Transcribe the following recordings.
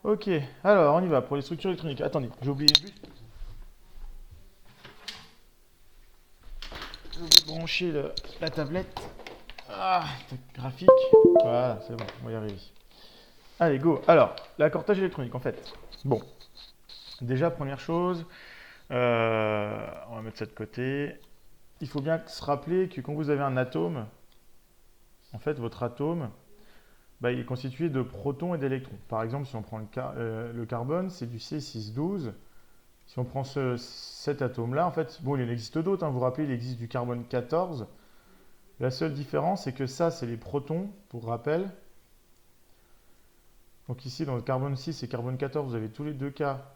Ok, alors on y va pour les structures électroniques. Attendez, j'ai oublié de brancher la tablette. Ah, graphique. Voilà, c'est bon, on va y arriver. Allez, go. Alors, l'accordage électronique, en fait. Bon, déjà, première chose, on va mettre ça de côté. Il faut bien se rappeler que quand vous avez un atome, en fait, votre atome, bah, il est constitué de protons et d'électrons. Par exemple, si on prend le carbone, c'est du C612. Si on prend cet atome-là, en fait, bon, il en existe d'autres, hein, vous vous rappelez, il existe du carbone 14. La seule différence, c'est que ça, c'est les protons, pour rappel. Donc ici, dans le carbone 6 et carbone 14, vous avez tous les deux cas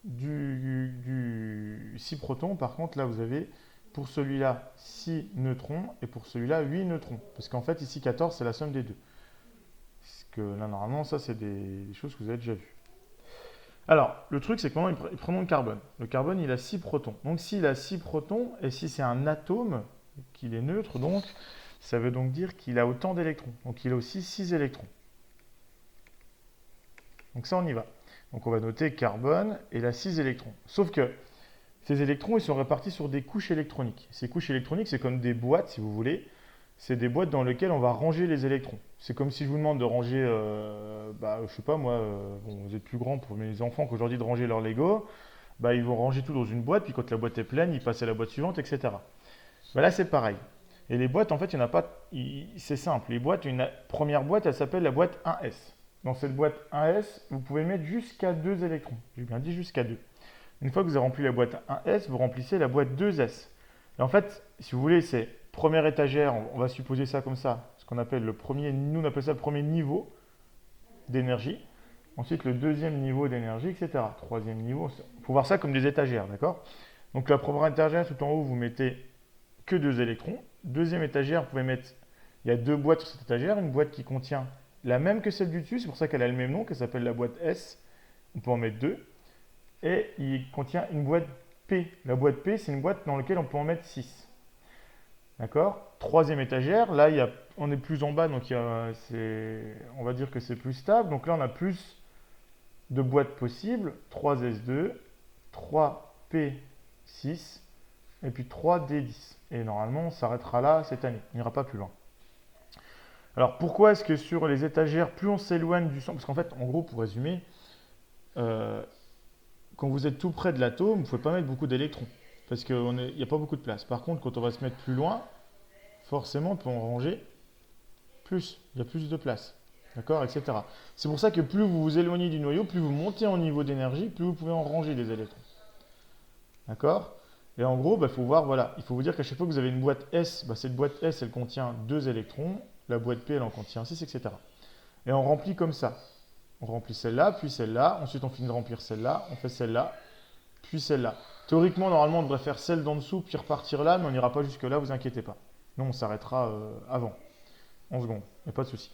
du 6 protons. Par contre, là, vous avez pour celui-là 6 neutrons et pour celui-là 8 neutrons. Parce qu'en fait, ici, 14, c'est la somme des deux. Parce que là, normalement, ça, c'est des choses que vous avez déjà vues. Alors, le truc, c'est que maintenant, prenons le carbone. Le carbone, il a 6 protons. Donc, s'il a 6 protons, et si c'est un atome, qu'il est neutre, donc, ça veut donc dire qu'il a autant d'électrons. Donc, il a aussi 6 électrons. Donc, ça, on y va. Donc, on va noter carbone, et il a 6 électrons. Sauf que ces électrons, ils sont répartis sur des couches électroniques. Ces couches électroniques, c'est comme des boîtes, si vous voulez. C'est des boîtes dans lesquelles on va ranger les électrons. C'est comme si je vous demande de ranger, je sais pas moi, bon, vous êtes plus grand pour mes enfants qu'aujourd'hui de ranger leur Lego, bah, ils vont ranger tout dans une boîte, puis quand la boîte est pleine, ils passent à la boîte suivante, etc. Bah, là, c'est pareil. Et les boîtes, en fait, il n'y en a pas, c'est simple. Les boîtes, une première boîte, elle s'appelle la boîte 1S. Dans cette boîte 1S, vous pouvez mettre jusqu'à 2 électrons. J'ai bien dit jusqu'à 2. Une fois que vous avez rempli la boîte 1S, vous remplissez la boîte 2S. Et en fait, si vous voulez, c'est première étagère, on va supposer ça comme ça, ce qu'on appelle le premier, nous on appelle ça le premier niveau d'énergie. Ensuite, le deuxième niveau d'énergie, etc. Troisième niveau, il faut voir ça comme des étagères, d'accord? Donc la première étagère, tout en haut, vous mettez que 2 électrons. Deuxième étagère, vous pouvez mettre, il y a 2 boîtes sur cette étagère, une boîte qui contient la même que celle du dessus, c'est pour ça qu'elle a le même nom, qu'elle s'appelle la boîte S. On peut en mettre 2. Et il contient une boîte P. La boîte P, c'est une boîte dans laquelle on peut en mettre 6. D'accord? Troisième étagère, là on est plus en bas, donc on va dire que c'est plus stable. Donc là, on a plus de boîtes possibles. 3S2, 3P6 et puis 3D10. Et normalement, on s'arrêtera là cette année. On n'ira pas plus loin. Alors pourquoi est-ce que sur les étagères, plus on s'éloigne du centre, parce qu'en fait, en gros, pour résumer, euh, quand vous êtes tout près de l'atome, vous ne pouvez pas mettre beaucoup d'électrons. Parce qu'il n'y a pas beaucoup de place. Par contre, quand on va se mettre plus loin, forcément, on peut en ranger plus. Il y a plus de place. D'accord, etc. C'est pour ça que plus vous vous éloignez du noyau, plus vous montez en niveau d'énergie, plus vous pouvez en ranger des électrons. D'accord? Et en gros, il faut voir, voilà, il faut vous dire qu'à chaque fois que vous avez une boîte S, cette boîte S, elle contient 2 électrons, la boîte P, elle en contient 6, etc. Et on remplit comme ça. On remplit celle-là, puis celle-là, ensuite on finit de remplir celle-là, on fait celle-là, puis celle-là. Théoriquement, normalement, on devrait faire celle d'en dessous, puis repartir là, mais on n'ira pas jusque-là, vous inquiétez pas. Nous, on s'arrêtera avant, en seconde, il n'y a pas de souci.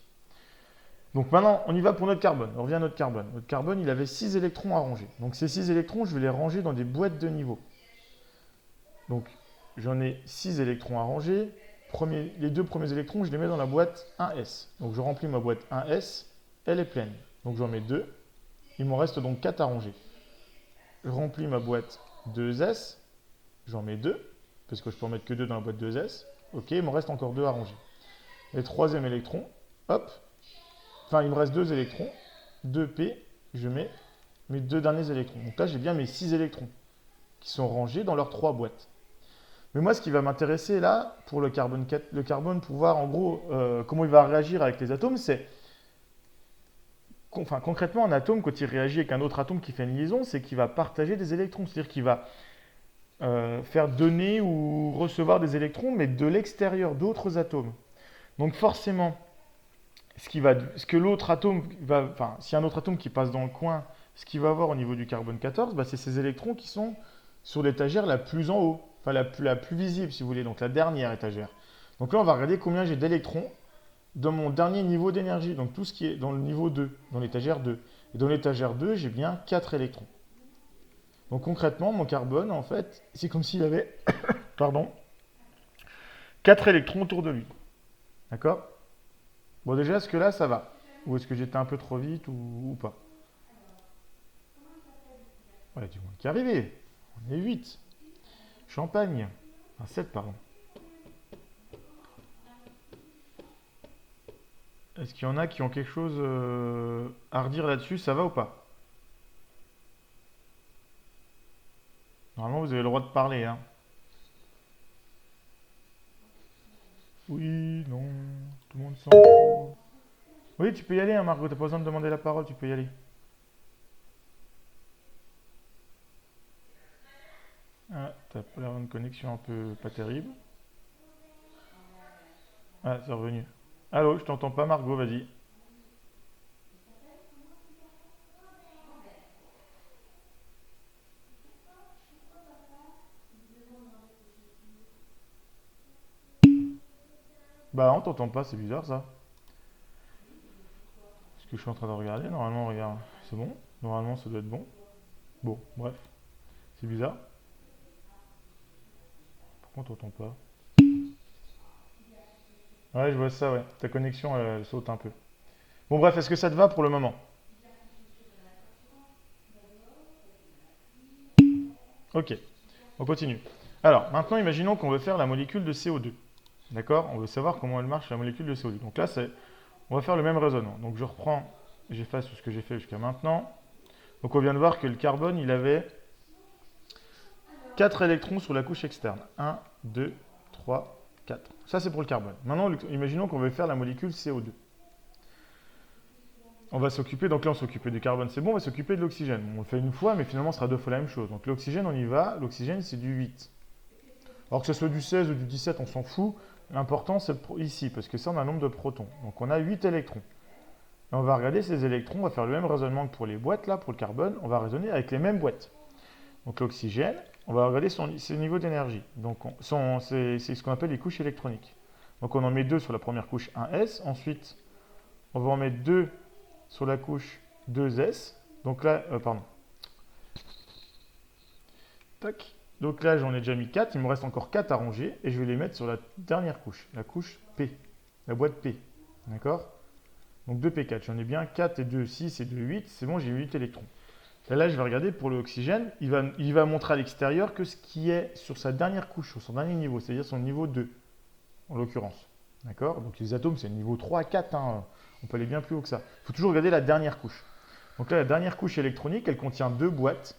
Donc maintenant, on y va pour notre carbone. On revient à notre carbone. Notre carbone, il avait 6 électrons à ranger. Donc ces 6 électrons, je vais les ranger dans des boîtes de niveau. Donc j'en ai 6 électrons à ranger. Les 2 premiers électrons, je les mets dans la boîte 1S. Donc je remplis ma boîte 1S, elle est pleine. Donc j'en mets 2. Il m'en reste donc 4 à ranger. Je remplis ma boîte 2S, j'en mets 2, parce que je peux en mettre que 2 dans la boîte 2S. Ok, il me reste encore 2 à ranger. Et troisième électron, hop, enfin il me reste 2 électrons, 2P, je mets mes 2 derniers électrons. Donc là j'ai bien mes 6 électrons qui sont rangés dans leurs 3 boîtes. Mais moi ce qui va m'intéresser là, pour le carbone pour voir en gros comment il va réagir avec les atomes, c'est concrètement, un atome, quand il réagit avec un autre atome qui fait une liaison, c'est qu'il va partager des électrons. C'est-à-dire qu'il va faire donner ou recevoir des électrons, mais de l'extérieur d'autres atomes. Donc forcément, ce que l'autre atome va, enfin, s'il y a un autre atome qui passe dans le coin, ce qu'il va avoir au niveau du carbone 14, c'est ces électrons qui sont sur l'étagère la plus en haut, enfin la plus visible si vous voulez, donc la dernière étagère. Donc là, on va regarder combien j'ai d'électrons dans mon dernier niveau d'énergie, donc tout ce qui est dans le niveau 2, dans l'étagère 2. Et dans l'étagère 2, j'ai bien 4 électrons. Donc concrètement, mon carbone, en fait, c'est comme s'il avait pardon, 4 électrons autour de lui. D'accord? Bon, déjà, est-ce que là, ça va? Ou est-ce que j'étais un peu trop vite ou pas? Ouais, du moins qui est arrivé. On est 8. Champagne. Enfin, 7, pardon. Est-ce qu'il y en a qui ont quelque chose à redire là-dessus? Ça va ou pas? Normalement, vous avez le droit de parler, hein. Oui, non, tout le monde s'en fout. Oui, tu peux y aller, hein, Margot, t'as pas besoin de demander la parole, tu peux y aller. Ah, t'as pas l'air d'une connexion un peu pas terrible. Ah, c'est revenu. Allô, je t'entends pas, Margot, vas-y. Bah, on t'entend pas, c'est bizarre ça. Ce que je suis en train de regarder, normalement, regarde, c'est bon. Normalement, ça doit être bon. Bon, bref, c'est bizarre. Pourquoi on t'entend pas? Ouais, je vois ça, ouais. Ta connexion, elle saute un peu. Bon, bref, est-ce que ça te va pour le moment? Ok, on continue. Alors, maintenant, imaginons qu'on veut faire la molécule de CO2. D'accord? On veut savoir comment elle marche, la molécule de CO2. Donc là, on va faire le même raisonnement. Donc je reprends, j'efface ce que j'ai fait jusqu'à maintenant. Donc on vient de voir que le carbone, il avait 4 électrons sur la couche externe. 1, 2, 3, 4. Ça, c'est pour le carbone. Maintenant, imaginons qu'on veut faire la molécule CO2. On va s'occuper, donc là on s'occupait du carbone, c'est bon, on va s'occuper de l'oxygène. On le fait une fois, mais finalement ce sera deux fois la même chose. Donc l'oxygène, on y va. L'oxygène, c'est du 8. Alors que ce soit du 16 ou du 17, on s'en fout. L'important, c'est ici, parce que ça, on a un nombre de protons. Donc on a 8 électrons. Et on va regarder ces électrons, on va faire le même raisonnement que pour les boîtes, là, pour le carbone. On va raisonner avec les mêmes boîtes. Donc l'oxygène, on va regarder ses niveaux d'énergie. Donc c'est ce qu'on appelle les couches électroniques. Donc on en met 2 sur la première couche 1s. Ensuite, on va en mettre 2 sur la couche 2s. Donc là, pardon. Tac. Donc là, j'en ai déjà mis 4. Il me reste encore 4 à ranger. Et je vais les mettre sur la dernière couche, la couche P. La boîte P. D'accord? Donc 2P4. J'en ai bien 4 et 2, 6 et 2, 8. C'est bon, j'ai 8 électrons. Et là, je vais regarder pour l'oxygène. Il va montrer à l'extérieur que ce qui est sur sa dernière couche, sur son dernier niveau, c'est-à-dire son niveau 2, en l'occurrence. D'accord? Donc les atomes, c'est le niveau 3 à 4. Hein. On peut aller bien plus haut que ça. Il faut toujours regarder la dernière couche. Donc là, la dernière couche électronique, elle contient 2 boîtes.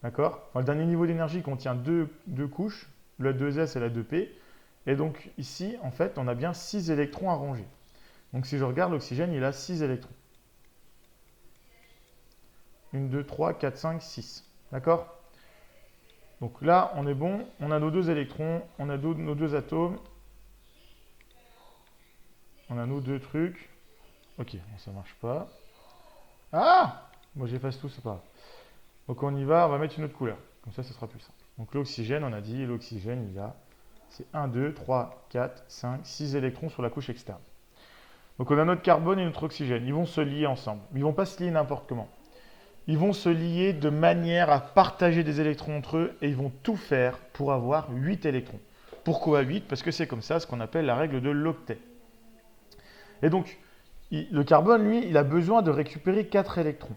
D'accord? Enfin, le dernier niveau d'énergie contient deux couches, la 2s et la 2p. Et donc ici, en fait, on a bien 6 électrons à ranger. Donc si je regarde, l'oxygène, il a 6 électrons. 1, 2, 3, 4, 5, 6. D'accord? Donc là, on est bon. On a nos 2 électrons, on a nos 2 atomes. On a nos 2 trucs. Ok, ça marche pas. Ah! Moi, j'efface tout, c'est pas grave. Donc on y va, on va mettre une autre couleur. Comme ça, ce sera plus simple. Donc l'oxygène, on a dit, l'oxygène, il a, c'est 1, 2, 3, 4, 5, 6 électrons sur la couche externe. Donc on a notre carbone et notre oxygène. Ils vont se lier ensemble. Ils ne vont pas se lier n'importe comment. Ils vont se lier de manière à partager des électrons entre eux et ils vont tout faire pour avoir 8 électrons. Pourquoi 8? Parce que c'est comme ça, ce qu'on appelle la règle de l'octet. Et donc, le carbone, lui, il a besoin de récupérer 4 électrons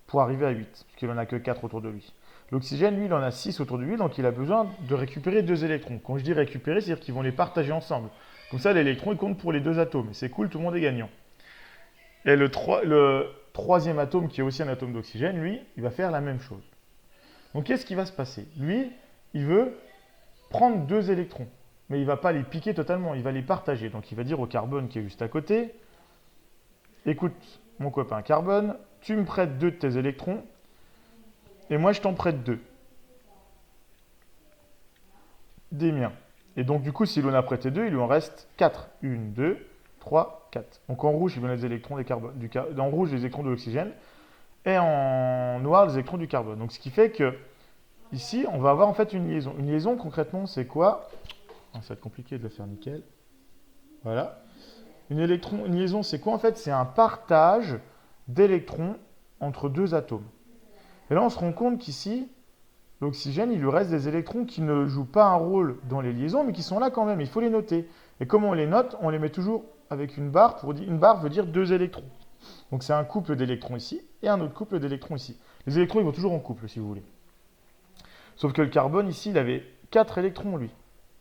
pour arriver à 8, parce qu'il n'en a que 4 autour de lui. L'oxygène, lui, il en a 6 autour de lui, donc il a besoin de récupérer 2 électrons. Quand je dis récupérer, c'est-à-dire qu'ils vont les partager ensemble. Comme ça, l'électron, il compte pour les 2 atomes. C'est cool, tout le monde est gagnant. Et le troisième atome, qui est aussi un atome d'oxygène, lui, il va faire la même chose. Donc qu'est-ce qui va se passer? Lui, il veut prendre 2 électrons, mais il ne va pas les piquer totalement, il va les partager. Donc il va dire au carbone qui est juste à côté, écoute, mon copain carbone, tu me prêtes 2 de tes électrons, et moi je t'en prête 2. Des miens. Et donc du coup, s'il en a prêté 2, il lui en reste 4. 1, 2, 3, 4. Donc en rouge, il va mettre les électrons en rouge, les électrons de l'oxygène, et en noir, les électrons du carbone. Donc ce qui fait que, ici, on va avoir en fait une liaison. Une liaison, concrètement, c'est quoi? Ça va être compliqué de le faire nickel. Voilà. Une liaison, c'est quoi en fait? C'est un partage d'électrons entre 2 atomes. Et là, on se rend compte qu'ici, l'oxygène, il lui reste des électrons qui ne jouent pas un rôle dans les liaisons, mais qui sont là quand même. Il faut les noter. Et comment on les note? On les met toujours avec une barre. Une barre veut dire 2 électrons. Donc c'est un couple d'électrons ici et un autre couple d'électrons ici. Les électrons, ils vont toujours en couple, si vous voulez. Sauf que le carbone, ici, il avait 4 électrons, lui.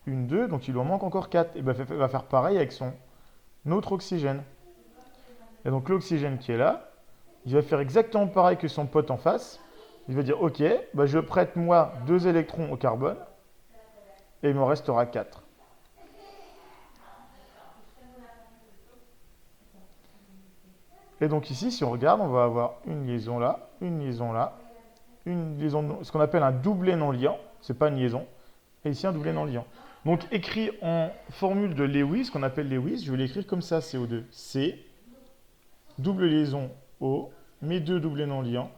Une, 2, donc il lui en manque encore 4. Et bien, il va faire pareil avec son autre oxygène. Et donc l'oxygène qui est là, il va faire exactement pareil que son pote en face. Il va dire, ok, bah je prête moi 2 électrons au carbone, et il m'en restera 4. Et donc ici, si on regarde, on va avoir une liaison là, une liaison là, une liaison, ce qu'on appelle un doublet non liant, c'est pas une liaison, et ici un doublet non liant. Donc écrit en formule de Lewis, ce qu'on appelle Lewis, je vais l'écrire comme ça, CO2. C, double liaison O, mes 2 doublets non liants,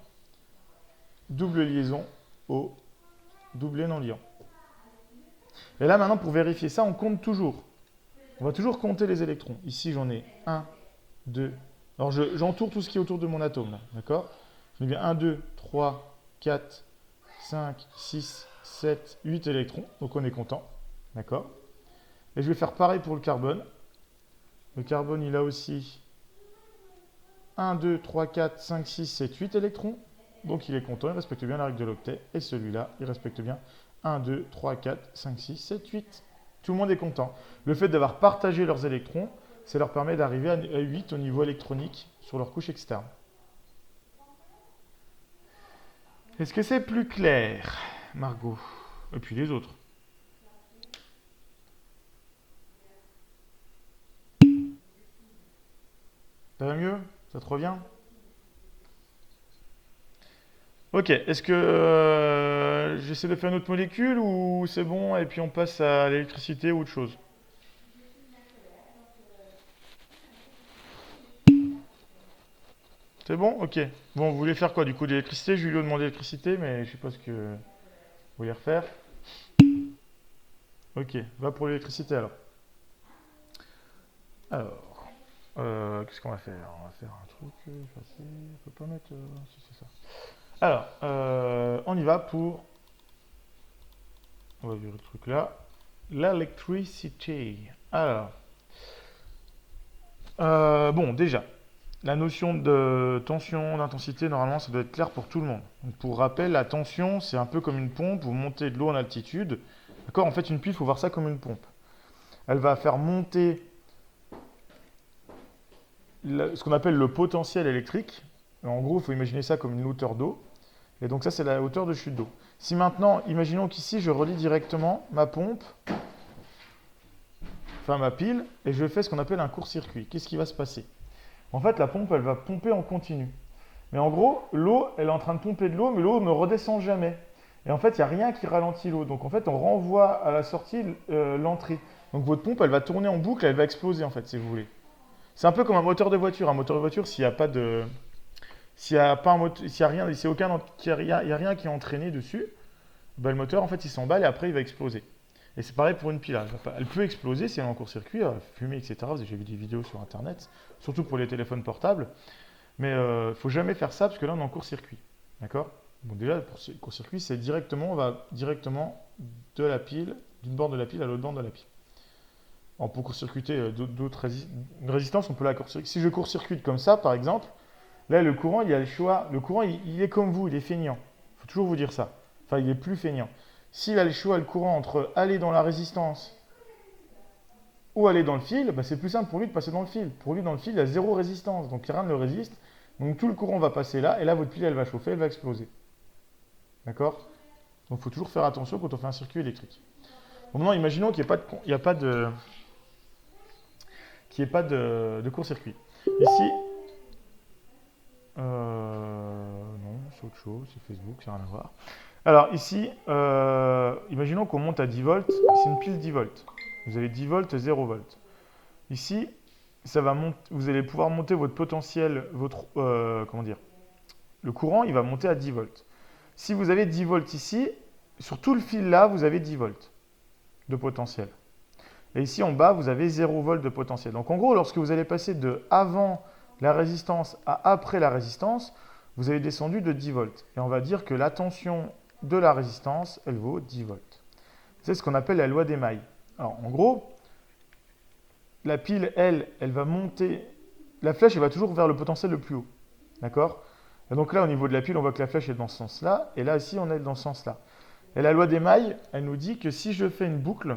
double liaison O, doublet non liant. Et là maintenant, pour vérifier ça, on compte toujours. On va toujours compter les électrons. Ici, j'en ai 1, 2. Alors j'entoure tout ce qui est autour de mon atome, d'accord? J'en ai bien 1, 2, 3, 4, 5, 6, 7, 8 électrons. Donc on est content, d'accord? Et je vais faire pareil pour le carbone. Le carbone, il a aussi 1, 2, 3, 4, 5, 6, 7, 8 électrons. Donc il est content, il respecte bien la règle de l'octet. Et celui-là, il respecte bien 1, 2, 3, 4, 5, 6, 7, 8. Tout le monde est content. Le fait d'avoir partagé leurs électrons, ça leur permet d'arriver à 8 au niveau électronique sur leur couche externe. Est-ce que c'est plus clair, Margot? Et puis les autres. Ça va mieux? Ça te revient? Ok, est-ce que j'essaie de faire une autre molécule ou c'est bon et puis on passe à l'électricité ou autre chose? C'est bon? Ok. Bon, vous voulez faire quoi du coup? De l'électricité? Je lui ai demandé l'électricité, mais je sais pas ce que vous voulez refaire. Ok, va pour l'électricité alors. Alors, qu'est-ce qu'on va faire? On va faire un truc facile. On peut pas mettre. Si, c'est ça. Alors, on y va pour. On va virer le truc là. L'électricité. Alors, bon, déjà, la notion de tension, d'intensité, normalement, ça doit être clair pour tout le monde. Donc, pour rappel, la tension, c'est un peu comme une pompe. Vous montez de l'eau en altitude. D'accord? En fait, une pile, il faut voir ça comme une pompe. Elle va faire monter ce qu'on appelle le potentiel électrique. En gros, il faut imaginer ça comme une hauteur d'eau. Et donc ça, c'est la hauteur de chute d'eau. Si maintenant, imaginons qu'ici, je relie directement ma pompe, enfin ma pile, et je fais ce qu'on appelle un court-circuit. Qu'est-ce qui va se passer? En fait, la pompe, elle va pomper en continu. Mais en gros, l'eau, elle est en train de pomper de l'eau, mais l'eau ne redescend jamais. Et en fait, il n'y a rien qui ralentit l'eau. Donc en fait, on renvoie à la sortie l'entrée. Donc votre pompe, elle va tourner en boucle, elle va exploser en fait, si vous voulez. C'est un peu comme un moteur de voiture. Un moteur de voiture, s'il n'y a pas de, s'il n'y a pas un moteur, s'il y a rien, s'il y a aucun, il y a rien qui est entraîné dessus, ben, le moteur en fait il s'emballe et après il va exploser. Et c'est pareil pour une pile. Elle peut exploser si elle est en court-circuit, fumer, etc. J'ai vu des vidéos sur internet, surtout pour les téléphones portables. Mais il ne faut jamais faire ça parce que là on est en court-circuit. D'accord? Bon, déjà, pour le court-circuit, c'est directement, on va directement de la pile, d'une borne de la pile à l'autre borne de la pile. Pour court-circuiter une résistance, on peut la court-circuiter. Si je court-circuite comme ça, par exemple, là, le courant, il y a le choix. Le courant, il est comme vous, il est feignant. Il faut toujours vous dire ça. Enfin, il est plus feignant. S'il a le choix, le courant, entre aller dans la résistance ou aller dans le fil, bah, c'est plus simple pour lui de passer dans le fil. Pour lui, dans le fil, il y a zéro résistance. Donc, rien ne le résiste. Donc, tout le courant va passer là. Et là, votre pile, elle va chauffer, elle va exploser. D'accord? Donc, il faut toujours faire attention quand on fait un circuit électrique. Bon, maintenant, imaginons qu'il n'y ait pas de court-circuit. Ici, non, c'est autre chose, c'est Facebook, ça n'a rien à voir. Alors ici, imaginons qu'on monte à 10 volts, c'est une pile 10 volts. Vous avez 10 volts, 0 volts. Ici, vous allez pouvoir monter votre potentiel, comment dire, le courant, il va monter à 10 volts. Si vous avez 10 volts ici, sur tout le fil là, vous avez 10 volts de potentiel. Et ici en bas, vous avez 0 volts de potentiel. Donc en gros, lorsque vous allez passer de avant la résistance à après la résistance, vous avez descendu de 10 volts. Et on va dire que la tension de la résistance, elle vaut 10 volts. C'est ce qu'on appelle la loi des mailles. Alors en gros, la pile, elle va monter, la flèche, elle va toujours vers le potentiel le plus haut. D'accord? Et donc là, au niveau de la pile, on voit que la flèche est dans ce sens-là. Et là, ici, on est dans ce sens-là. Et la loi des mailles, elle nous dit que si je fais une boucle,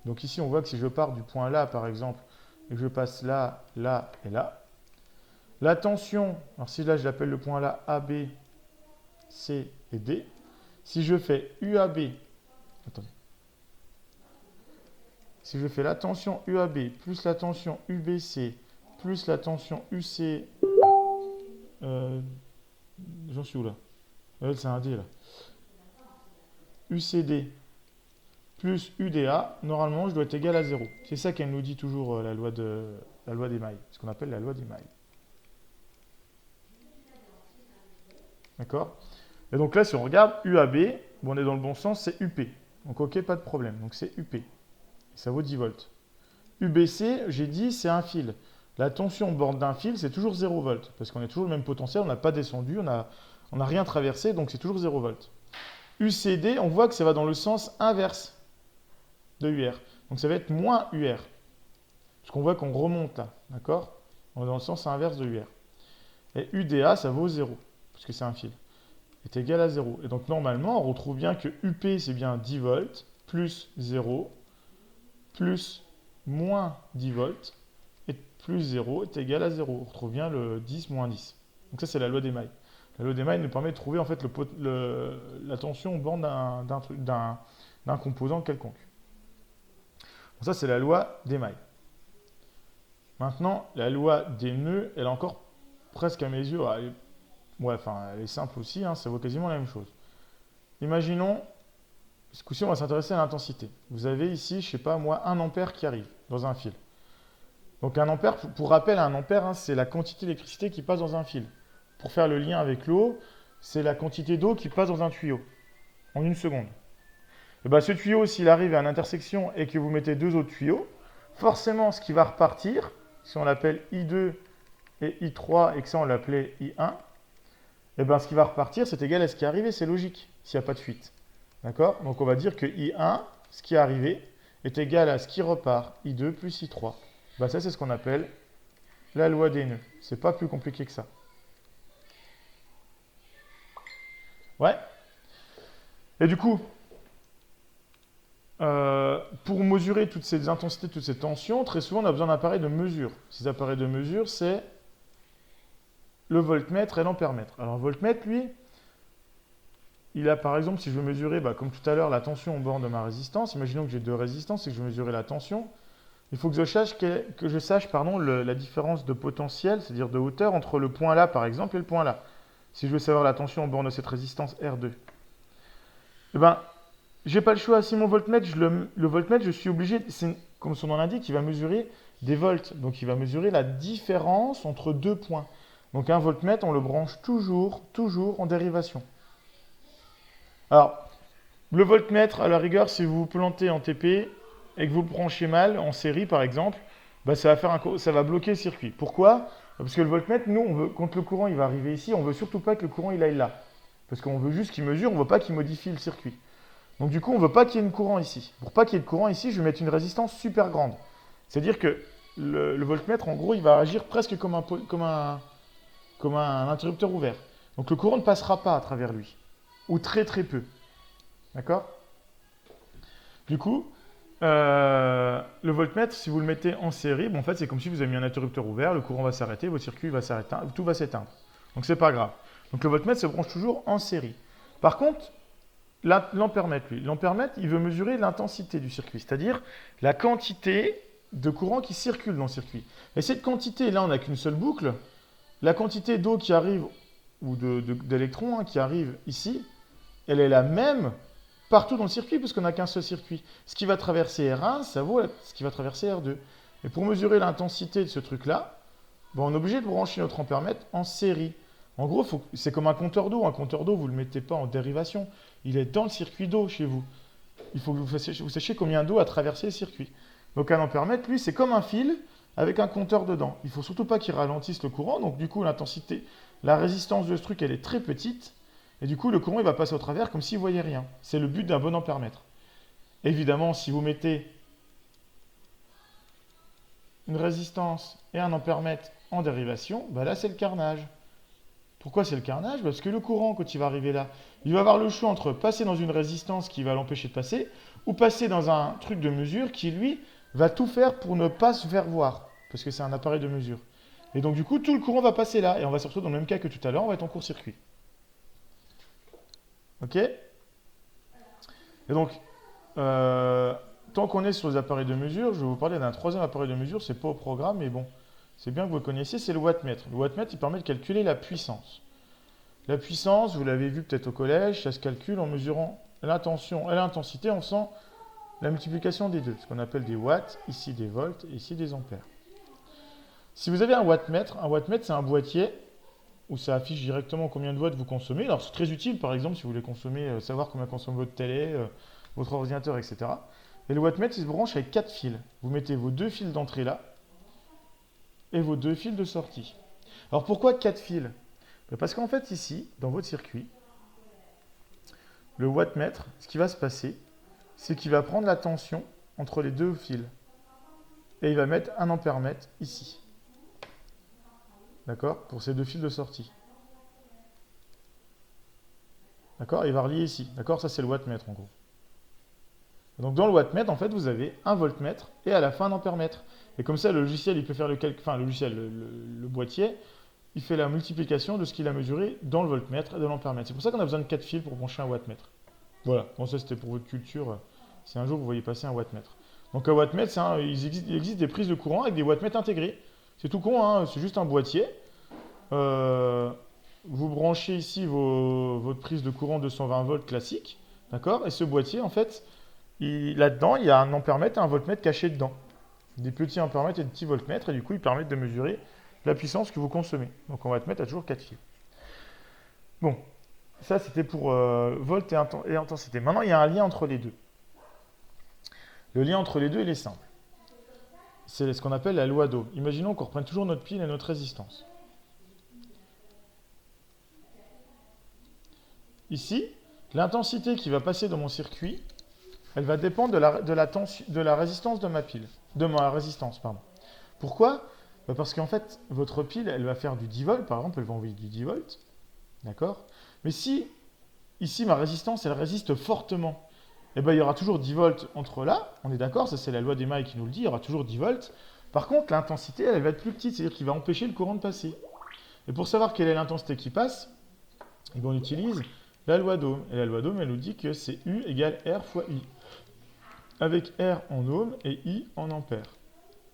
donc ici, on voit que si je pars du point là, par exemple, et que je passe là, là et là, la tension, alors si là, je l'appelle le point là, AB, C et D, si je fais UAB, attendez, si je fais la tension UAB plus la tension UBC plus la tension UC, j'en suis où là? C'est un D là. UCD plus UDA, normalement je dois être égal à 0. C'est ça qu'elle nous dit toujours la loi des mailles, ce qu'on appelle la loi des mailles. D'accord? Et donc là, si on regarde UAB, bon, on est dans le bon sens, c'est UP. Donc ok, pas de problème. Donc c'est UP. Et ça vaut 10 volts. UBC, j'ai dit, c'est un fil. La tension au bord d'un fil, c'est toujours 0 volts. Parce qu'on est toujours le même potentiel, on n'a pas descendu, on n'a rien traversé, donc c'est toujours 0 volts. UCD, on voit que ça va dans le sens inverse de UR. Donc ça va être moins UR. Parce qu'on voit qu'on remonte là, d'accord? On est dans le sens inverse de UR. Et UDA, ça vaut 0, parce que c'est un fil, est égal à 0. Et donc normalement, on retrouve bien que UP, c'est bien 10 volts, plus 0, plus moins 10 volts, et plus 0 est égal à 0. On retrouve bien le 10 moins 10. Donc ça, c'est la loi des mailles. La loi des mailles nous permet de trouver en fait la tension au bord d'un composant quelconque. Donc ça, c'est la loi des mailles. Maintenant, la loi des nœuds, elle est encore presque à mes yeux, elle est simple aussi, ça vaut quasiment la même chose. Imaginons, ce coup-ci, on va s'intéresser à l'intensité. Vous avez ici, je ne sais pas moi, 1 ampère qui arrive dans un fil. Donc 1 ampère, pour rappel, 1 ampère, c'est la quantité d'électricité qui passe dans un fil. Pour faire le lien avec l'eau, c'est la quantité d'eau qui passe dans un tuyau en 1 seconde. Et bien, ce tuyau, s'il arrive à une intersection et que vous mettez 2 autres tuyaux, forcément, ce qui va repartir, si on l'appelle I2 et I3 et que ça, on l'appelait I1, et bien, ce qui va repartir, c'est égal à ce qui est arrivé, c'est logique, s'il n'y a pas de fuite. D'accord? Donc, on va dire que I1, ce qui est arrivé, est égal à ce qui repart, I2 plus I3. Ben, ça, c'est ce qu'on appelle la loi des nœuds. C'est pas plus compliqué que ça. Ouais. Et du coup, pour mesurer toutes ces intensités, toutes ces tensions, très souvent, on a besoin d'appareils de mesure. Ces appareils de mesure, c'est le voltmètre et l'ampèremètre. Alors, le voltmètre, lui, il a par exemple, si je veux mesurer, comme tout à l'heure, la tension au bord de ma résistance, imaginons que j'ai 2 résistances et que je veux mesurer la tension, il faut que je sache la différence de potentiel, c'est-à-dire de hauteur, entre le point là, par exemple, et le point là. Si je veux savoir la tension au bord de cette résistance R2. Eh bien, j'ai pas le choix. Si mon voltmètre, le voltmètre, je suis obligé, comme son nom l'indique, il va mesurer des volts. Donc, il va mesurer la différence entre 2 points. Donc, un voltmètre, on le branche toujours en dérivation. Alors, le voltmètre, à la rigueur, si vous vous plantez en TP et que vous le branchez mal, en série par exemple, ça va bloquer le circuit. Pourquoi? Parce que le voltmètre, nous, quand le courant il va arriver ici, on ne veut surtout pas que le courant il aille là. Parce qu'on veut juste qu'il mesure, on ne veut pas qu'il modifie le circuit. Donc du coup, on ne veut pas qu'il y ait de courant ici. Pour pas qu'il y ait de courant ici, je vais mettre une résistance super grande. C'est-à-dire que le voltmètre, en gros, il va agir presque comme un interrupteur ouvert. Donc le courant ne passera pas à travers lui. Ou très très peu. D'accord? Du coup, le voltmètre, si vous le mettez en série, en fait, c'est comme si vous avez mis un interrupteur ouvert, le courant va s'arrêter, votre circuit va s'arrêter, tout va s'éteindre. Donc, c'est pas grave. Donc, le voltmètre se branche toujours en série. Par contre, l'ampèremètre, lui, l'ampèremètre, il veut mesurer l'intensité du circuit, c'est-à-dire la quantité de courant qui circule dans le circuit. Et cette quantité, là, on n'a qu'une seule boucle. La quantité d'eau qui arrive, ou d'électrons qui arrivent ici, elle est la même partout dans le circuit, puisqu'on n'a qu'un seul circuit. Ce qui va traverser R1, ça vaut ce qui va traverser R2. Et pour mesurer l'intensité de ce truc-là, on est obligé de brancher notre ampèremètre en série. En gros, c'est comme un compteur d'eau. Un compteur d'eau, vous ne le mettez pas en dérivation. Il est dans le circuit d'eau chez vous. Il faut que vous sachiez combien d'eau a traversé le circuit. Donc un ampèremètre, lui, c'est comme un fil avec un compteur dedans. Il ne faut surtout pas qu'il ralentisse le courant. Donc du coup, l'intensité, la résistance de ce truc, elle est très petite. Et du coup, le courant il va passer au travers comme s'il ne voyait rien. C'est le but d'un bon ampèremètre. Évidemment, si vous mettez une résistance et 1 ampèremètre en dérivation, bah là c'est le carnage. Pourquoi c'est le carnage? Parce que le courant, quand il va arriver là, il va avoir le choix entre passer dans une résistance qui va l'empêcher de passer, ou passer dans un truc de mesure qui, lui, va tout faire pour ne pas se faire voir, parce que c'est un appareil de mesure. Et donc du coup, tout le courant va passer là, et on va se retrouver dans le même cas que tout à l'heure, on va être en court-circuit. Ok? Et donc, tant qu'on est sur les appareils de mesure, je vais vous parler d'un troisième appareil de mesure, c'est pas au programme, mais bon, c'est bien que vous le connaissiez, c'est le wattmètre. Le wattmètre, il permet de calculer la puissance. La puissance, vous l'avez vu peut-être au collège, ça se calcule en mesurant l'intention et l'intensité en faisant la multiplication des deux, ce qu'on appelle des watts, ici des volts et ici des ampères. Si vous avez un wattmètre c'est un boîtier où ça affiche directement combien de watts vous consommez. Alors c'est très utile par exemple si vous voulez consommer, savoir combien consomme votre télé, votre ordinateur, etc. Et le wattmètre il se branche avec 4 fils. Vous mettez vos 2 fils d'entrée là et vos 2 fils de sortie. Alors pourquoi 4 fils? Parce qu'en fait ici, dans votre circuit, le wattmètre, ce qui va se passer, c'est qu'il va prendre la tension entre les 2 fils. Et il va mettre 1 ampèremètre ici. D'accord? Pour ces 2 fils de sortie. D'accord? Il va relier ici. D'accord? Ça, c'est le wattmètre, en gros. Donc, dans le wattmètre, en fait, vous avez un voltmètre et à la fin, un ampèremètre. Et comme ça, le logiciel, il peut faire le calcul. Enfin, le logiciel, le boîtier, il fait la multiplication de ce qu'il a mesuré dans le voltmètre et de l'ampèremètre. C'est pour ça qu'on a besoin de 4 fils pour brancher un wattmètre. Voilà. Bon, ça, c'était pour votre culture. Si un jour, vous voyez passer un wattmètre. Donc, un wattmètre, il existe des prises de courant avec des wattmètres intégrés. C'est tout con, hein, c'est juste un boîtier. Vous branchez ici votre prise de courant 220 volts classique, d'accord? Et ce boîtier, en fait, là-dedans, il y a un ampèremètre et un voltmètre caché dedans. Des petits ampèremètres et des petits voltmètres, et du coup, ils permettent de mesurer la puissance que vous consommez. Donc, on va te mettre à toujours 4 fils. Bon, ça, c'était pour volt et intensité. Maintenant, il y a un lien entre les deux. Le lien entre les deux, il est simple. C'est ce qu'on appelle la loi d'Ohm. Imaginons qu'on reprenne toujours notre pile et notre résistance. Ici, l'intensité qui va passer dans mon circuit, elle va dépendre de la résistance de ma pile. De ma résistance, pardon. Pourquoi? Parce qu'en fait, votre pile, elle va faire du 10 volts, par exemple, elle va envoyer du 10 volts. D'accord? Mais si, ici, ma résistance, elle résiste fortement, eh ben, il y aura toujours 10 volts entre là, on est d'accord, ça c'est la loi des mailles qui nous le dit, il y aura toujours 10 volts. Par contre, l'intensité, elle va être plus petite, c'est-à-dire qu'il va empêcher le courant de passer. Et pour savoir quelle est l'intensité qui passe, eh ben, on utilise la loi d'Ohm. Et la loi d'Ohm, elle nous dit que c'est U égale R fois I. Avec R en ohm et I en ampères.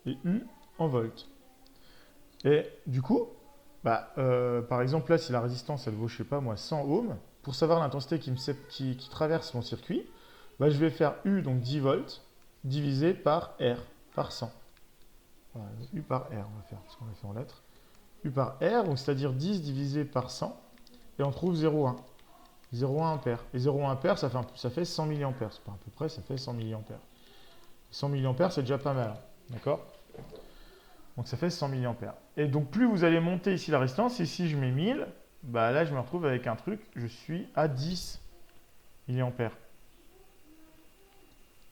Et U en volts. Et du coup, par exemple là, si la résistance, elle vaut, je sais pas moi, 100 ohms, pour savoir l'intensité qui traverse mon circuit, je vais faire U, donc 10 volts, divisé par R, par 100. Voilà, U par R, on va faire, parce qu'on l'a fait en lettres. U par R, donc c'est-à-dire 10 divisé par 100, et on trouve 0,1. 0,1 ampère. Et 0,1 ampère, ça fait 100 mA. C'est pas à peu près, ça fait 100 mA. 100 mA, c'est déjà pas mal. D'accord? Donc ça fait 100 mA. Et donc plus vous allez monter ici la résistance, ici je mets 1000, là je me retrouve avec un truc, je suis à 10 mA.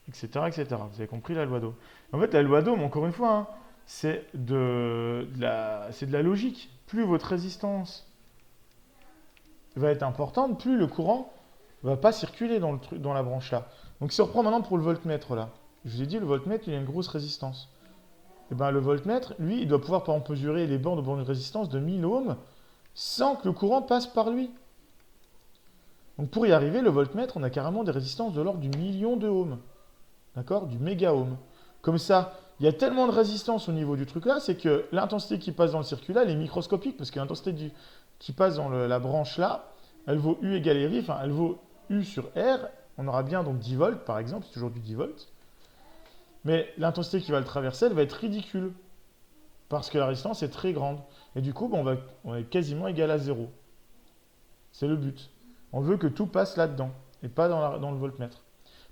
Etc. etc. Vous avez compris la loi d'Ohm. En fait, la loi d'Ohm, encore une fois, hein, c'est de la logique. Plus votre résistance va être importante, plus le courant ne va pas circuler dans la branche là. Donc si on reprend maintenant pour le voltmètre là, je vous ai dit le voltmètre il a une grosse résistance. Et bien le voltmètre, lui, il doit pouvoir par exemple mesurer les bornes de résistance de 1000 ohms sans que le courant passe par lui. Donc pour y arriver, le voltmètre, on a carrément des résistances de l'ordre du million de ohms. D'accord? Du méga ohm. Comme ça, il y a tellement de résistance au niveau du truc là, c'est que l'intensité qui passe dans le circuit là, elle est microscopique, parce que l'intensité qui passe dans la branche là, elle vaut U égale RI, enfin elle vaut U sur R, on aura bien donc 10 volts par exemple, c'est toujours du 10 volts, mais l'intensité qui va le traverser, elle va être ridicule, parce que la résistance est très grande, et du coup on est quasiment égal à 0. C'est le but. On veut que tout passe là-dedans, et pas dans le voltmètre.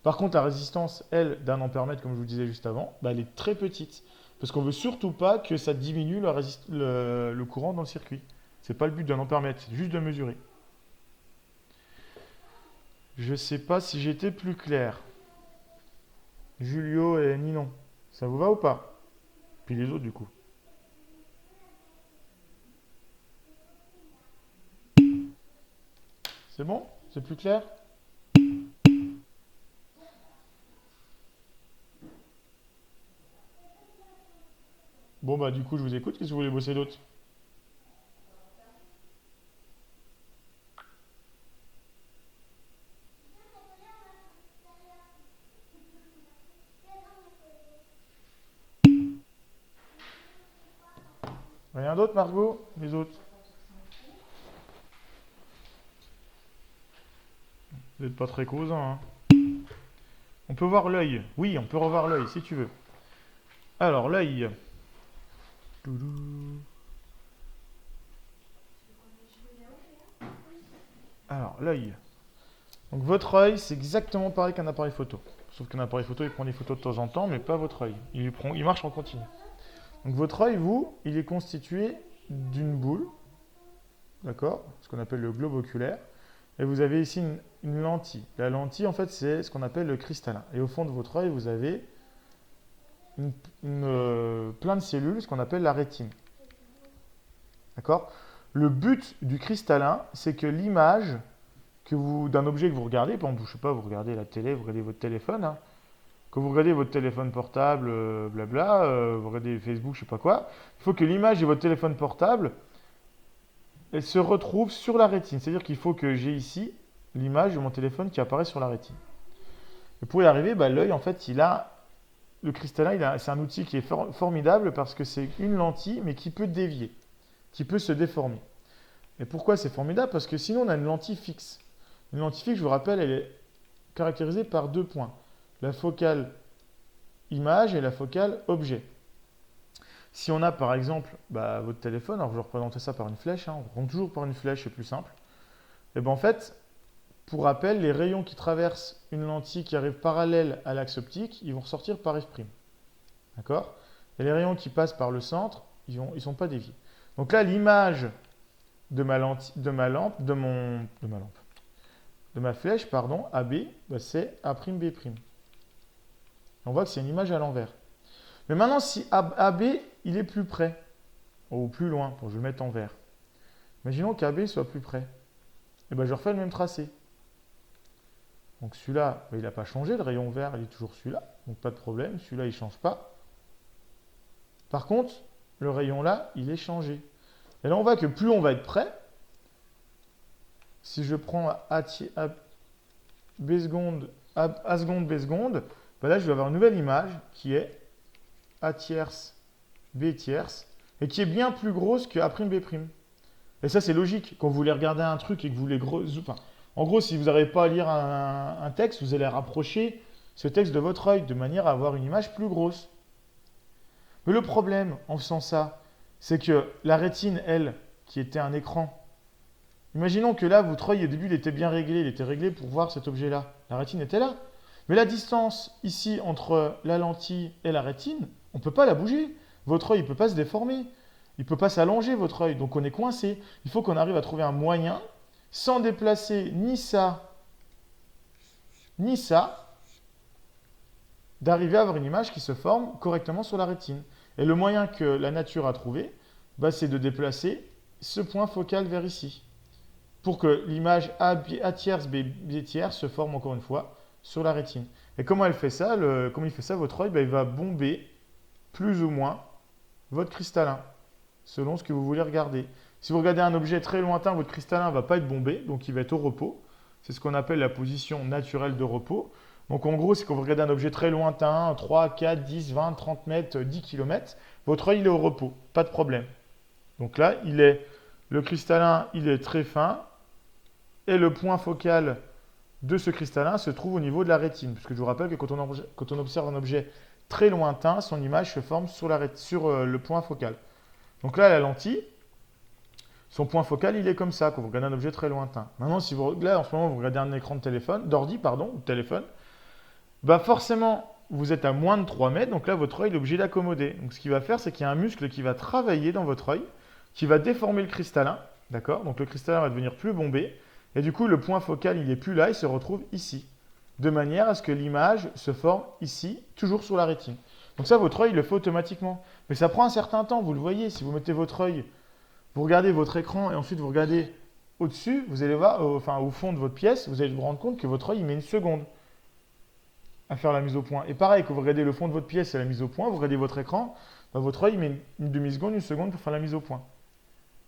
Par contre, la résistance, elle, d'un ampèremètre, comme je vous disais juste avant, elle est très petite. Parce qu'on ne veut surtout pas que ça diminue le courant dans le circuit. Ce n'est pas le but d'un ampèremètre, c'est juste de mesurer. Je ne sais pas si j'étais plus clair. Julio et Ninon, ça vous va ou pas? Puis les autres, du coup. C'est bon? C'est plus clair? Bon, bah, du coup, je vous écoute. Qu'est-ce que vous voulez bosser d'autre? Rien d'autre, Margot? Les autres? Vous n'êtes pas très causant, hein? On peut voir l'œil. Oui, on peut revoir l'œil, si tu veux. Alors, l'œil. Alors, l'œil. Donc, votre œil, c'est exactement pareil qu'un appareil photo. Sauf qu'un appareil photo, il prend des photos de temps en temps, mais pas votre œil. Il marche en continu. Donc, votre œil, vous, il est constitué d'une boule, d'accord? Ce qu'on appelle le globe oculaire. Et vous avez ici une lentille. La lentille, en fait, c'est ce qu'on appelle le cristallin. Et au fond de votre œil, vous avez plein de cellules, ce qu'on appelle la rétine. D'accord? Le but du cristallin, c'est que l'image d'un objet que vous regardez, par exemple, je sais pas, vous regardez la télé, vous regardez votre téléphone, hein, que vous regardez votre téléphone portable, blabla, vous regardez Facebook, je sais pas quoi, il faut que l'image de votre téléphone portable, elle se retrouve sur la rétine. C'est-à-dire qu'il faut que j'ai ici l'image de mon téléphone qui apparaît sur la rétine. Et pour y arriver, bah, l'œil, en fait, le cristallin, c'est un outil qui est formidable parce que c'est une lentille, mais qui peut dévier, qui peut se déformer. Et pourquoi c'est formidable? Parce que sinon, on a une lentille fixe. Une lentille fixe, je vous rappelle, elle est caractérisée par deux points. La focale image et la focale objet. Si on a par exemple votre téléphone, alors je vais représenter ça par une flèche, hein, on reprend toujours par une flèche, c'est plus simple. Et bien en fait, pour rappel, les rayons qui traversent une lentille qui arrive parallèle à l'axe optique, ils vont ressortir par F'. D'accord? Et les rayons qui passent par le centre, ils ne sont pas déviés. Donc là, l'image de ma flèche, pardon, AB, c'est A'B'. On voit que c'est une image à l'envers. Mais maintenant, si AB, il est plus près, ou plus loin, je vais le mettre en vert. Imaginons qu'AB soit plus près. Et ben, je refais le même tracé. Donc celui-là, il n'a pas changé, le rayon vert, il est toujours celui-là, donc pas de problème, celui-là, il ne change pas. Par contre, le rayon là, il est changé. Et là, on voit que plus on va être près, si je prends A seconde, B seconde, ben là, je vais avoir une nouvelle image qui est A tierce, B tierce, et qui est bien plus grosse que A'B'. Et ça, c'est logique. Quand vous voulez regarder un truc et que vous voulez en gros, si vous n'arrivez pas à lire un texte, vous allez rapprocher ce texte de votre œil de manière à avoir une image plus grosse. Mais le problème en faisant ça, c'est que la rétine, elle, qui était un écran, imaginons que là, votre œil, au début, il était bien réglé, il était réglé pour voir cet objet-là. La rétine était là. Mais la distance ici entre la lentille et la rétine, on ne peut pas la bouger. Votre œil ne peut pas se déformer. Il ne peut pas s'allonger, votre œil. Donc on est coincé. Il faut qu'on arrive à trouver un moyen, sans déplacer ni ça, ni ça, d'arriver à avoir une image qui se forme correctement sur la rétine. Et le moyen que la nature a trouvé, c'est de déplacer ce point focal vers ici, pour que l'image A tierce, B tierce se forme encore une fois sur la rétine. Et comment il fait ça, votre œil, il va bomber plus ou moins votre cristallin, selon ce que vous voulez regarder. Si vous regardez un objet très lointain, votre cristallin ne va pas être bombé, donc il va être au repos. C'est ce qu'on appelle la position naturelle de repos. Donc en gros, c'est quand vous regardez un objet très lointain, 3, 4, 10, 20, 30 mètres, 10 km, votre œil il est au repos, pas de problème. Donc là, le cristallin, il est très fin, et le point focal de ce cristallin se trouve au niveau de la rétine. Puisque je vous rappelle que quand on observe un objet très lointain, son image se forme sur le point focal. Donc là, la lentille, son point focal, il est comme ça quand vous regardez un objet très lointain. Maintenant, si là, en ce moment, vous regardez un écran d'ordi, ou de téléphone, forcément, vous êtes à moins de 3 mètres, donc là, votre œil est obligé d'accommoder. Donc ce qu'il va faire, c'est qu'il y a un muscle qui va travailler dans votre œil, qui va déformer le cristallin, d'accord? Donc le cristallin va devenir plus bombé, et du coup, le point focal, il n'est plus là, il se retrouve ici, de manière à ce que l'image se forme ici, toujours sur la rétine. Donc ça, votre œil le fait automatiquement. Mais ça prend un certain temps, vous le voyez, si vous mettez votre œil, vous regardez votre écran et ensuite vous regardez au-dessus, vous allez voir, enfin au fond de votre pièce, vous allez vous rendre compte que votre œil il met une seconde à faire la mise au point. Et pareil, quand vous regardez le fond de votre pièce et la mise au point, vous regardez votre écran, bah, votre œil il met une demi-seconde, une seconde pour faire la mise au point.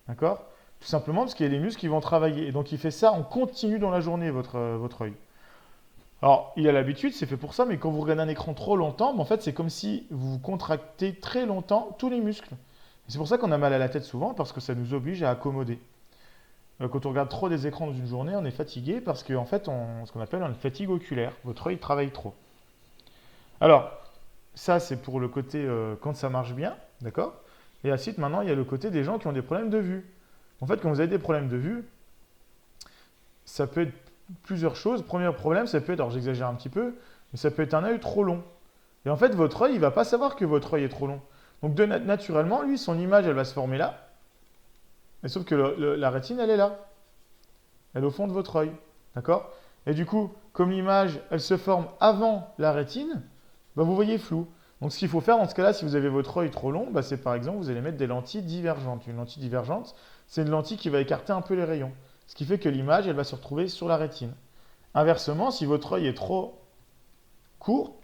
D'accord? Tout simplement parce qu'il y a les muscles qui vont travailler. Et donc il fait ça en continu dans la journée, votre œil. Alors, il a l'habitude, c'est fait pour ça, mais quand vous regardez un écran trop longtemps, bah, en fait, c'est comme si vous contractez très longtemps tous les muscles. Et c'est pour ça qu'on a mal à la tête souvent, parce que ça nous oblige à accommoder. Quand on regarde trop des écrans dans une journée, on est fatigué parce qu'en fait, ce qu'on appelle une fatigue oculaire. Votre œil travaille trop. Alors, ça, c'est pour le côté quand ça marche bien, d'accord? Et ensuite, maintenant, il y a le côté des gens qui ont des problèmes de vue. En fait, quand vous avez des problèmes de vue, ça peut être plusieurs choses. Premier problème, ça peut être, alors j'exagère un petit peu, mais ça peut être un œil trop long. Et en fait, votre œil, il ne va pas savoir que votre œil est trop long. Donc, naturellement, lui, son image, elle va se former là. Et sauf que la rétine, elle est là. Elle est au fond de votre œil. D'accord? Et du coup, comme l'image, elle se forme avant la rétine, bah, vous voyez flou. Donc, ce qu'il faut faire dans ce cas-là, si vous avez votre œil trop long, bah, c'est par exemple, vous allez mettre des lentilles divergentes. Une lentille divergente, c'est une lentille qui va écarter un peu les rayons. Ce qui fait que l'image, elle va se retrouver sur la rétine. Inversement, si votre œil est trop court,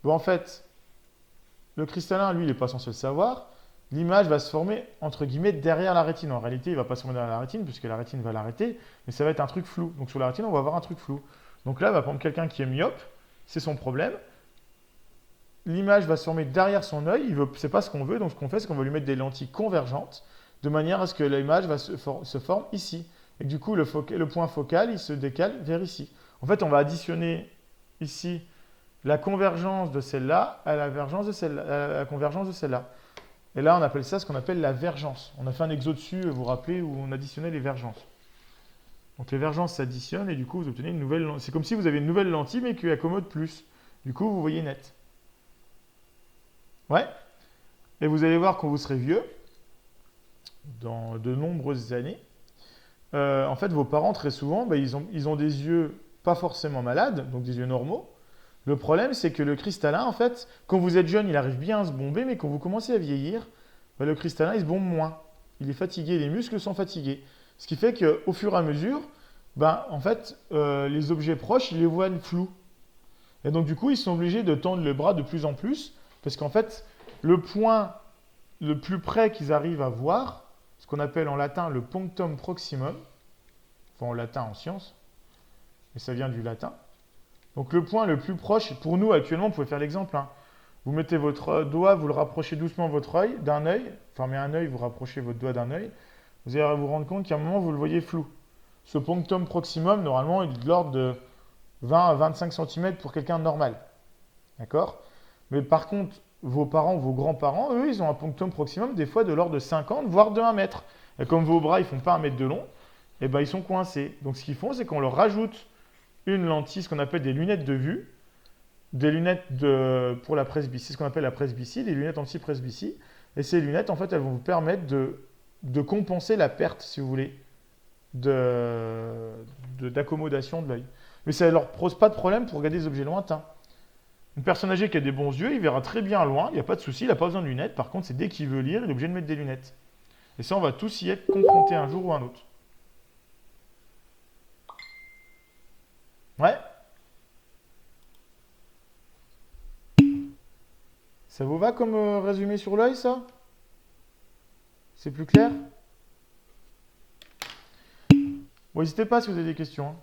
bon, en fait, le cristallin, lui, il n'est pas censé le savoir. L'image va se former, entre guillemets, derrière la rétine. En réalité, il ne va pas se former derrière la rétine, puisque la rétine va l'arrêter, mais ça va être un truc flou. Donc sur la rétine, on va avoir un truc flou. Donc là, par exemple, quelqu'un qui est myope, c'est son problème. L'image va se former derrière son œil, ce n'est pas ce qu'on veut, donc ce qu'on fait, c'est qu'on va lui mettre des lentilles convergentes, de manière à ce que l'image se forme ici. Et du coup, le point focal, il se décale vers ici. En fait, on va additionner ici la convergence de celle-là à la convergence de celle-là. Et là, on appelle ça ce qu'on appelle la vergence. On a fait un exo dessus, vous vous rappelez, où on additionnait les vergences. Donc les vergences s'additionnent et du coup, vous obtenez une nouvelle lentille. C'est comme si vous avez une nouvelle lentille, mais qui accommode plus. Du coup, vous voyez net. Ouais. Et vous allez voir quand vous serez vieux, dans de nombreuses années, en fait, vos parents, très souvent, bah, ils ont des yeux pas forcément malades, donc des yeux normaux. Le problème, c'est que le cristallin, en fait, quand vous êtes jeune, il arrive bien à se bomber, mais quand vous commencez à vieillir, bah, le cristallin, il se bombe moins. Il est fatigué, les muscles sont fatigués. Ce qui fait qu'au fur et à mesure, bah, en fait, les objets proches, ils les voient flous. Et donc, du coup, ils sont obligés de tendre le bras de plus en plus, parce qu'en fait, le point le plus près qu'ils arrivent à voir, ce qu'on appelle en latin le punctum proximum, enfin en latin en science, mais ça vient du latin. Donc le point le plus proche, pour nous actuellement, vous pouvez faire l'exemple, hein. Vous mettez votre doigt, vous le rapprochez doucement de votre œil, d'un œil, fermez un œil, vous rapprochez votre doigt d'un œil, vous allez vous rendre compte qu'à un moment, vous le voyez flou. Ce punctum proximum, normalement, il est de l'ordre de 20 à 25 cm pour quelqu'un de normal. D'accord? Mais par contre, vos parents, vos grands-parents, eux, ils ont un punctum proximum des fois de l'ordre de 50, voire de 1 mètre. Et comme vos bras, ils ne font pas 1 mètre de long, et ben, ils sont coincés. Donc ce qu'ils font, c'est qu'on leur rajoute une lentille, ce qu'on appelle des lunettes de vue, des lunettes pour la presbytie, ce qu'on appelle la presbytie, des lunettes anti-presbytie. Et ces lunettes, en fait, elles vont vous permettre de compenser la perte, si vous voulez, d'accommodation de l'œil. Mais ça ne leur pose pas de problème pour regarder des objets lointains. Une personne âgée qui a des bons yeux, il verra très bien loin, il n'y a pas de souci, il n'a pas besoin de lunettes. Par contre, c'est dès qu'il veut lire, il est obligé de mettre des lunettes. Et ça, on va tous y être confrontés un jour ou un autre. Ouais? Ça vous va comme résumé sur l'œil, ça? C'est plus clair? Bon, n'hésitez pas si vous avez des questions, hein.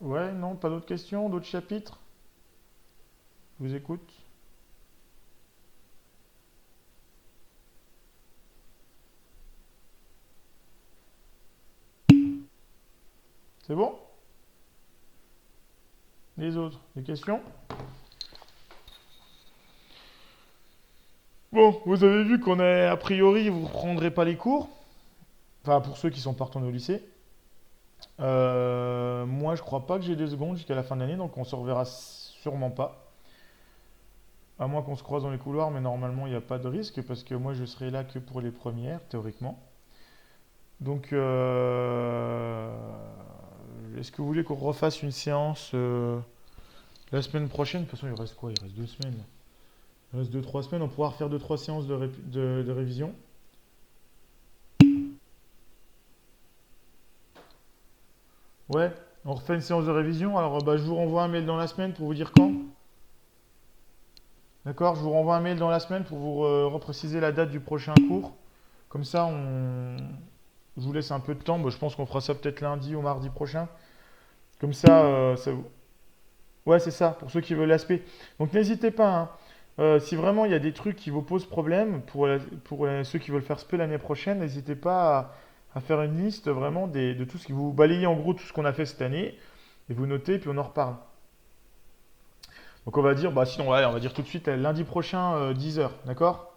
Ouais, non, pas d'autres questions, d'autres chapitres? Je vous écoute. C'est bon? Les autres, des questions? Bon, vous avez vu qu'on est, a priori, vous ne reprendrez pas les cours. Enfin, pour ceux qui sont pas retournés au lycée. Moi, je crois pas que j'ai des secondes jusqu'à la fin de l'année, donc on se reverra sûrement pas. À moins qu'on se croise dans les couloirs, mais normalement, il n'y a pas de risque, parce que moi, je serai là que pour les premières, théoriquement. Donc, est-ce que vous voulez qu'on refasse une séance la semaine prochaine? De toute façon, il reste quoi? Il reste 2 semaines. Il reste 2, 3 semaines. On pourra refaire 2, 3 séances de révision. Ouais, on refait une séance de révision. Alors, bah, je vous renvoie un mail dans la semaine pour vous dire quand. D'accord? Je vous renvoie un mail dans la semaine pour vous repréciser la date du prochain cours. Comme ça, je vous laisse un peu de temps. Bah, je pense qu'on fera ça peut-être lundi ou mardi prochain. Comme ça, ouais, c'est ça, pour ceux qui veulent l'aspect. Donc n'hésitez pas, hein. Si vraiment il y a des trucs qui vous posent problème pour ceux qui veulent faire SPE l'année prochaine, n'hésitez pas à faire une liste vraiment de tout ce qui vous balayez en gros tout ce qu'on a fait cette année et vous notez puis on en reparle. Donc on va dire, bah sinon ouais, on va dire tout de suite lundi prochain 10 h, d'accord?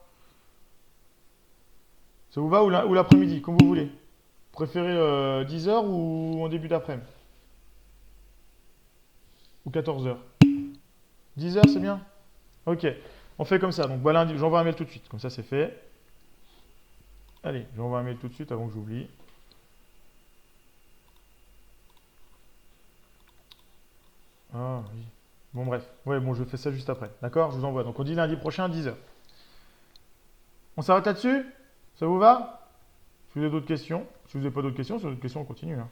Ça vous va ou l'après-midi, comme vous voulez. Vous préférez 10 h ou en début d'après-midi? Ou 14 h? 10 h c'est bien? Ok, on fait comme ça. Donc bah, lundi, j'envoie un mail tout de suite, comme ça c'est fait. Allez, j'envoie un mail tout de suite avant que j'oublie. Ah oui. Bon bref, ouais bon je fais ça juste après. D'accord? Je vous envoie. Donc on dit lundi prochain à 10 h. On s'arrête là-dessus? Ça vous va? Si vous avez d'autres questions, si vous n'avez pas d'autres questions, si vous avez d'autres questions, on continue, hein.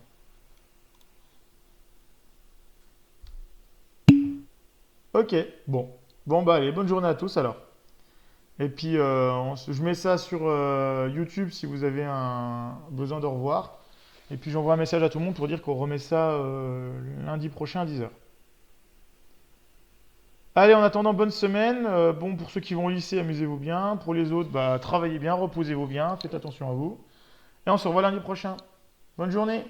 Ok, bon. Bon bah allez, bonne journée à tous alors. Et puis je mets ça sur YouTube si vous avez besoin de revoir. Et puis j'envoie un message à tout le monde pour dire qu'on remet ça lundi prochain à 10 h. Allez, en attendant, bonne semaine. Bon, pour ceux qui vont au lycée, amusez-vous bien. Pour les autres, bah, travaillez bien, reposez-vous bien, faites attention à vous. Et on se revoit lundi prochain. Bonne journée.